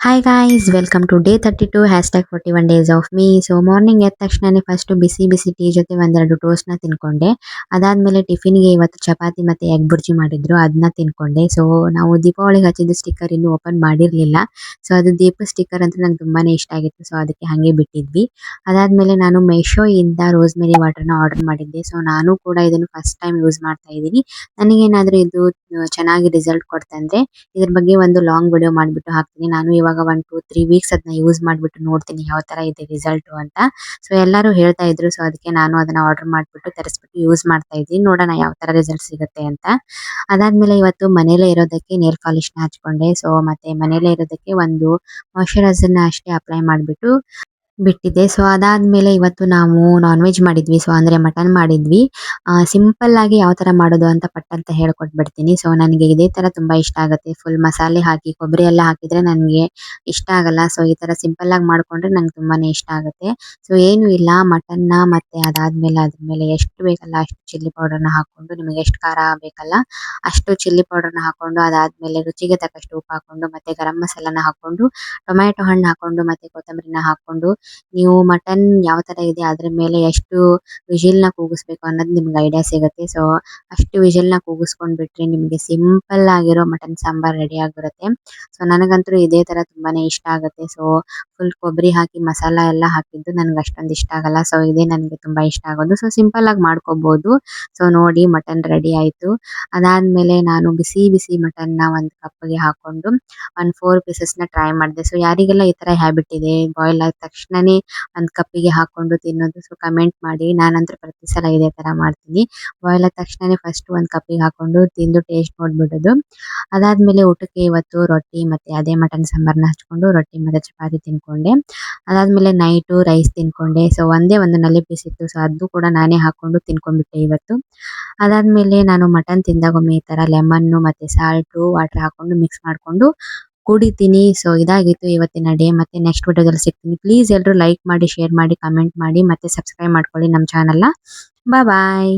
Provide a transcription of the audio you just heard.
Hi guys welcome to day 32 hashtag 41 days of me. So morning ಎದ್ದ ತಕ್ಷಣನೇ first ಬಿಸಿ ಬಿಸಿ tea ಜೊತೆ ಒಂದೆರಡು ಟೋಸ್ಟ್ನ ತಿನ್ಕೊಂಡೆ. ಅದಾದ್ಮೇಲೆ ಟಿಫಿನ್ಗೆ ಇವತ್ತು ಚಪಾತಿ ಮತ್ತೆ ಎಗ್ ಬುರ್ಜಿ ಮಾಡಿದ್ರು, ಅದನ್ನ ತಿನ್ಕೊಂಡೆ. ಸೊ ನಾವು ದೀಪಾವಳಿಗೆ ಹಚ್ಚಿದ ಸ್ಟಿಕ್ಕರ್ ಇನ್ನೂ ಓಪನ್ ಮಾಡಿರಲಿಲ್ಲ. ಸೊ ಅದು ದೀಪ ಸ್ಟಿಕ್ಕರ್ ಅಂತ ನಂಗೆ ತುಂಬಾನೇ ಇಷ್ಟ ಆಗಿತ್ತು, ಸೊ ಅದಕ್ಕೆ ಹಾಗೆ ಬಿಟ್ಟಿದ್ವಿ. ಅದಾದ್ಮೇಲೆ ನಾನು ಮೆಶೋ ಇಂದ ರೋಸ್ಮೆರಿ ವಾಟರ್ನ ಆರ್ಡರ್ ಮಾಡಿದ್ದೆ. ಸೊ ನಾನು ಕೂಡ ಇದನ್ನು ಫಸ್ಟ್ ಟೈಮ್ ಯೂಸ್ ಮಾಡ್ತಾ ಇದ್ದೀನಿ. ನನಗೇನಾದ್ರೂ ಇದು ಚೆನ್ನಾಗಿ ರಿಸಲ್ಟ್ ಕೊಡ್ತಂದ್ರೆ ಇದ್ರ ಬಗ್ಗೆ ಒಂದು ಲಾಂಗ್ ವಿಡಿಯೋ ಮಾಡಿಬಿಟ್ಟು ಹಾಕ್ತೀನಿ. ನಾನು ಇವಾಗ 1 2 3 ವೀಕ್ಸ್ ಅದನ್ನ ಯೂಸ್ ಮಾಡಿಬಿಟ್ಟು ನೋಡ್ತೀನಿ ಯಾವ ತರ ಇದೆ ರಿಸಲ್ಟ್ ಅಂತ. ಸೊ ಎಲ್ಲರೂ ಹೇಳ್ತಾ ಇದ್ರು, ಸೊ ಅದಕ್ಕೆ ನಾನು ಅದನ್ನ ಆರ್ಡರ್ ಮಾಡಿಬಿಟ್ಟು ತರಿಸ್ಬಿಟ್ಟು ಯೂಸ್ ಮಾಡ್ತಾ ಇದ್ದೀನಿ. ನೋಡೋಣ ಯಾವ ತರ ರಿಸಲ್ಟ್ ಸಿಗುತ್ತೆ ಅಂತ. ಅದಾದ್ಮೇಲೆ ಇವತ್ತು ಮನೇಲೆ ಇರೋದಕ್ಕೆ ನೇಲ್ ಪಾಲಿಶ್ ನ ಹಚ್ಕೊಂಡೆ. ಸೊ ಮತ್ತೆ ಮನೇಲೆ ಇರೋದಕ್ಕೆ ಒಂದು ಮಾಯಶ್ಚರೈಸರ್ ನ ಅಷ್ಟೇ ಅಪ್ಲೈ ಮಾಡಿಬಿಟ್ಟು ಬಿಟ್ಟಿದ್ದೆ. ಸೊ ಅದಾದ್ಮೇಲೆ ಇವತ್ತು ನಾವು ನಾನ್ ವೆಜ್ ಮಾಡಿದ್ವಿ, ಸೊ ಅಂದ್ರೆ ಮಟನ್ ಮಾಡಿದ್ವಿ. ಸಿಂಪಲ್ ಆಗಿ ಯಾವ ತರ ಮಾಡೋದು ಅಂತ ಪಟ್ ಅಂತ ಹೇಳ್ಕೊಟ್ಬಿಡ್ತೀನಿ. ಸೊ ನನಗೆ ಇದೇ ತರ ತುಂಬಾ ಇಷ್ಟ ಆಗುತ್ತೆ. ಫುಲ್ ಮಸಾಲೆ ಹಾಕಿ ಕೊಬ್ಬರಿ ಎಲ್ಲ ಹಾಕಿದ್ರೆ ನನಗೆ ಇಷ್ಟ ಆಗಲ್ಲ. ಸೊ ಈ ತರ ಸಿಂಪಲ್ ಆಗಿ ಮಾಡ್ಕೊಂಡ್ರೆ ನಂಗೆ ತುಂಬಾನೇ ಇಷ್ಟ ಆಗುತ್ತೆ. ಸೊ ಏನು ಇಲ್ಲ, ಮಟನ್ನ ಮತ್ತೆ ಅದಾದ್ಮೇಲೆ ಅದ್ರ ಮೇಲೆ ಎಷ್ಟು ಬೇಕಲ್ಲ ಅಷ್ಟು ಚಿಲ್ಲಿ ಪೌಡರ್ನ ಹಾಕೊಂಡು, ನಿಮಗೆ ಎಷ್ಟು ಖಾರ ಬೇಕಲ್ಲ ಅಷ್ಟು ಚಿಲ್ಲಿ ಪೌಡರ್ನ ಹಾಕೊಂಡು, ಅದಾದ್ಮೇಲೆ ರುಚಿಗೆ ತಕ್ಕಷ್ಟು ಉಪ್ಪು ಹಾಕೊಂಡು, ಮತ್ತೆ ಗರಂ ಮಸಾಲಾನ ಹಾಕೊಂಡು, ಟೊಮ್ಯಾಟೊ ಹಣ್ಣು ಹಾಕೊಂಡು, ಮತ್ತೆ ಕೊತ್ತಂಬರಿನ ಹಾಕೊಂಡು, ನೀವು ಮಟನ್ ಯಾವ ತರ ಇದೆ ಅದ್ರ ಮೇಲೆ ಎಷ್ಟು ವಿಜಿಲ್ ನ ಕೂಗಿಸ್ಬೇಕು ಅನ್ನೋದು ನಿಮ್ಗೆ ಐಡಿಯಾ ಸಿಗುತ್ತೆ. ಸೊ ಅಷ್ಟು ವಿಜಿಲ್ ನ ಕೂಗಿಸ್ಕೊಂಡ್ ಬಿಟ್ರೆ ನಿಮಗೆ ಸಿಂಪಲ್ ಆಗಿರೋ ಮಟನ್ ಸಾಂಬಾರ್ ರೆಡಿ ಆಗಿರುತ್ತೆ. ಸೊ ನನಗಂತೂ ಇದೇ ತರ ತುಂಬಾನೇ ಇಷ್ಟ ಆಗುತ್ತೆ. ಸೊ ಫುಲ್ ಕೊಬ್ಬರಿ ಹಾಕಿ ಮಸಾಲ ಎಲ್ಲ ಹಾಕಿದ್ದು ನನ್ಗೆ ಅಷ್ಟೊಂದು ಇಷ್ಟ ಆಗಲ್ಲ. ಸೊ ಇದೇ ನನಗೆ ತುಂಬಾ ಇಷ್ಟ ಆಗೋದು. ಸೊ ಸಿಂಪಲ್ ಆಗಿ ಮಾಡ್ಕೋಬಹುದು. ಸೊ ನೋಡಿ ಮಟನ್ ರೆಡಿ ಆಯ್ತು. ಅದಾದ್ಮೇಲೆ ನಾನು ಬಿಸಿ ಬಿಸಿ ಮಟನ್ ನ ಒಂದು ಕಪ್ಗೆ ಹಾಕೊಂಡು 1 4 ಪೀಸಸ್ ನ ಟ್ರೈ ಮಾಡಿದೆ. ಸೊ ಯಾರಿಗೆಲ್ಲ ಈ ತರ ಹ್ಯಾಬಿಟ್ ಇದೆ ಬಾಯ್ಲ್ ಆದ ತಕ್ಷಣನೇ ಒಂದ್ ಕಪ್ಪಿಗೆ ಹಾಕೊಂಡು ತಿನ್ನೋದು, ಸೊ ಕಮೆಂಟ್ ಮಾಡಿ. ನಾನಂತೂ ಪ್ರತಿ ಸಲ ಇದೇ ತರ ಮಾಡ್ತೀನಿ. ಬಾಯ್ಲ್ ಆದ ತಕ್ಷಣನೇ ಫಸ್ಟ್ ಒಂದ್ ಕಪ್ಪಿಗೆ ಹಾಕೊಂಡು ತಿಂದು ಟೇಸ್ಟ್ ನೋಡ್ಬಿಡೋದು. ಅದಾದ್ಮೇಲೆ ಊಟಕ್ಕೆ ಇವತ್ತು ರೊಟ್ಟಿ ಮತ್ತೆ ಅದೇ ಮಟನ್ ಸಾಂಬಾರ್ನ ಹಚ್ಕೊಂಡು ರೊಟ್ಟಿ ಮತ್ತೆ ಚಪಾತಿ ತಿನ್ಕೊಂಡೆ. ಅದಾದ್ಮೇಲೆ ನೈಟು ರೈಸ್ ತಿನ್ಕೊಂಡೆ. ಸೊ ಒಂದೇ ಒಂದು ನಲ್ಲಿ ಪೀಸ್ ಇತ್ತು, ಸೊ ಅದು ಕೂಡ ನಾನೇ ಹಾಕೊಂಡು ತಿನ್ಕೊಂಡ್ಬಿಟ್ಟೆ ಇವತ್ತು. ಅದಾದ್ಮೇಲೆ ನಾನು ಮಟನ್ ತಿಂದಾಗೊಮ್ಮೆ ಈ ತರ ಲೆಮನ್ನು ಮತ್ತೆ ಸಾಲ್ಟು ವಾಟರ್ ಹಾಕೊಂಡು ಮಿಕ್ಸ್ ಮಾಡ್ಕೊಂಡು ಕುಡಿತೀನಿ. ಸೊ ಇದಾಗಿತ್ತು ಇವತ್ತಿನ ಡೇ. ಮತ್ತೆ ನೆಕ್ಸ್ಟ್ ವಿಡಿಯೋದಲ್ಲಿ ಸಿಗ್ತೀನಿ. ಪ್ಲೀಸ್ ಎಲ್ಲರೂ ಲೈಕ್ ಮಾಡಿ, ಶೇರ್ ಮಾಡಿ, ಕಮೆಂಟ್ ಮಾಡಿ, ಮತ್ತೆ ಸಬ್ಸ್ಕ್ರೈಬ್ ಮಾಡ್ಕೊಳ್ಳಿ ನಮ್ಮ ಚಾನಲ್ನ. ಬಾಯ್.